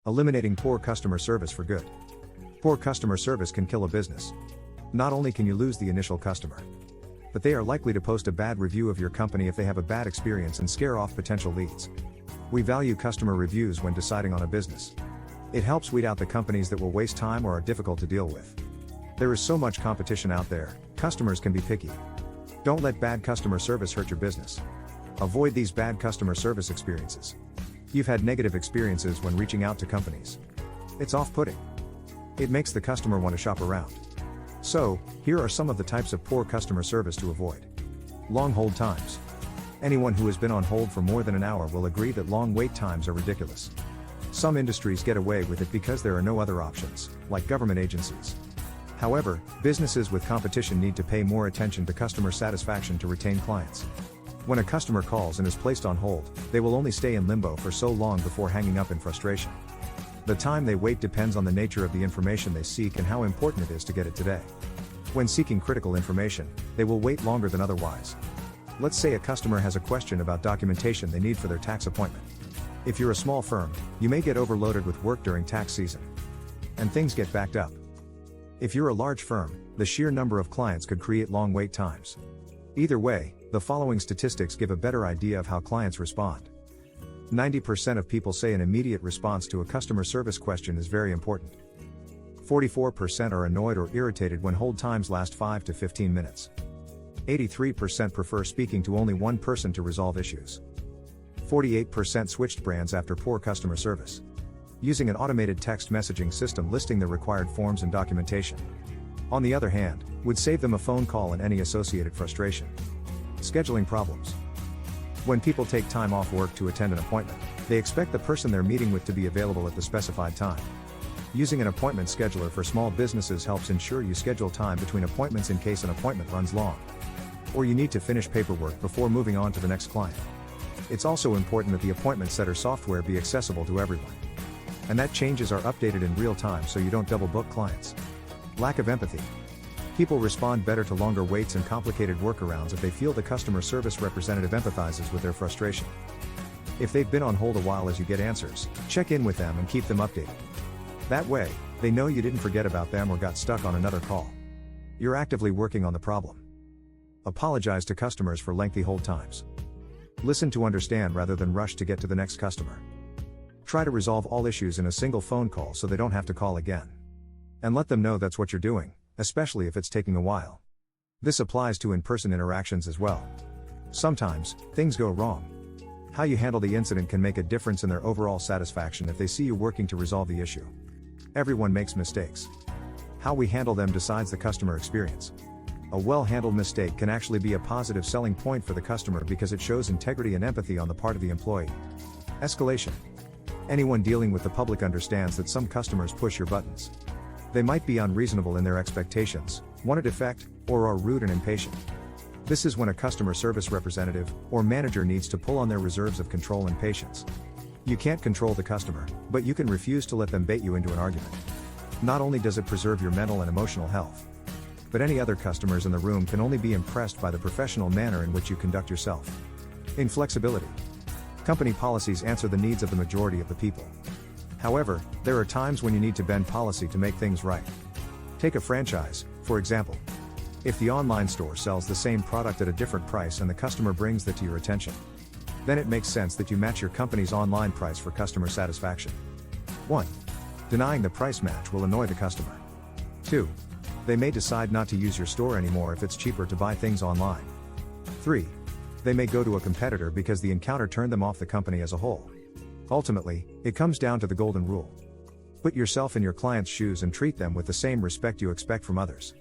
Eliminating poor customer service for good. Poor customer service can kill a business. Not only can you lose the initial customer, but they are likely to post a bad review of your company if they have a bad experience and scare off potential leads. We value customer reviews when deciding on a business. It helps weed out the companies that will waste time or are difficult to deal with. There is so much competition out there, customers can be picky. Don't let bad customer service hurt your business. Avoid these bad customer service experiences. You've had negative experiences when reaching out to companies. It's off-putting. It makes the customer want to shop around. So, here are some of the types of poor customer service to avoid. Long hold times. Anyone who has been on hold for more than an hour will agree that long wait times are ridiculous. Some industries get away with it because there are no other options, like government agencies. However, businesses with competition need to pay more attention to customer satisfaction to retain clients. When a customer calls and is placed on hold, they will only stay in limbo for so long before hanging up in frustration. The time they wait depends on the nature of the information they seek and how important it is to get it today. When seeking critical information, they will wait longer than otherwise. Let's say a customer has a question about documentation they need for their tax appointment. If you're a small firm, you may get overloaded with work during tax season, and things get backed up. If you're a large firm, the sheer number of clients could create long wait times. Either way, the following statistics give a better idea of how clients respond. 90% of people say an immediate response to a customer service question is very important. 44% are annoyed or irritated when hold times last 5 to 15 minutes. 83% prefer speaking to only one person to resolve issues. 48% switched brands after poor customer service. Using an automated text messaging system listing the required forms and documentation, on the other hand, would save them a phone call and any associated frustration. Scheduling problems. When people take time off work to attend an appointment, they expect the person they're meeting with to be available at the specified time. Using an appointment scheduler for small businesses helps ensure you schedule time between appointments in case an appointment runs long, or you need to finish paperwork before moving on to the next client. It's also important that the appointment setter software be accessible to everyone, and that changes are updated in real time so you don't double book clients. Lack of empathy. People respond better to longer waits and complicated workarounds if they feel the customer service representative empathizes with their frustration. If they've been on hold a while as you get answers, check in with them and keep them updated. That way, they know you didn't forget about them or got stuck on another call. You're actively working on the problem. Apologize to customers for lengthy hold times. Listen to understand rather than rush to get to the next customer. Try to resolve all issues in a single phone call so they don't have to call again. And let them know that's what you're doing, especially if it's taking a while. This applies to in-person interactions as well. Sometimes, things go wrong. How you handle the incident can make a difference in their overall satisfaction if they see you working to resolve the issue. Everyone makes mistakes. How we handle them decides the customer experience. A well-handled mistake can actually be a positive selling point for the customer because it shows integrity and empathy on the part of the employee. Escalation. Anyone dealing with the public understands that some customers push your buttons. They might be unreasonable in their expectations, want a defect, or are rude and impatient. This is when a customer service representative or manager needs to pull on their reserves of control and patience. You can't control the customer, but you can refuse to let them bait you into an argument. Not only does it preserve your mental and emotional health, but any other customers in the room can only be impressed by the professional manner in which you conduct yourself. Inflexibility. Company policies answer the needs of the majority of the people. However, there are times when you need to bend policy to make things right. Take a franchise, for example. If the online store sells the same product at a different price and the customer brings that to your attention, then it makes sense that you match your company's online price for customer satisfaction. 1. Denying the price match will annoy the customer. 2. They may decide not to use your store anymore if it's cheaper to buy things online. 3. They may go to a competitor because the encounter turned them off the company as a whole. Ultimately, it comes down to the golden rule. Put yourself in your client's shoes and treat them with the same respect you expect from others.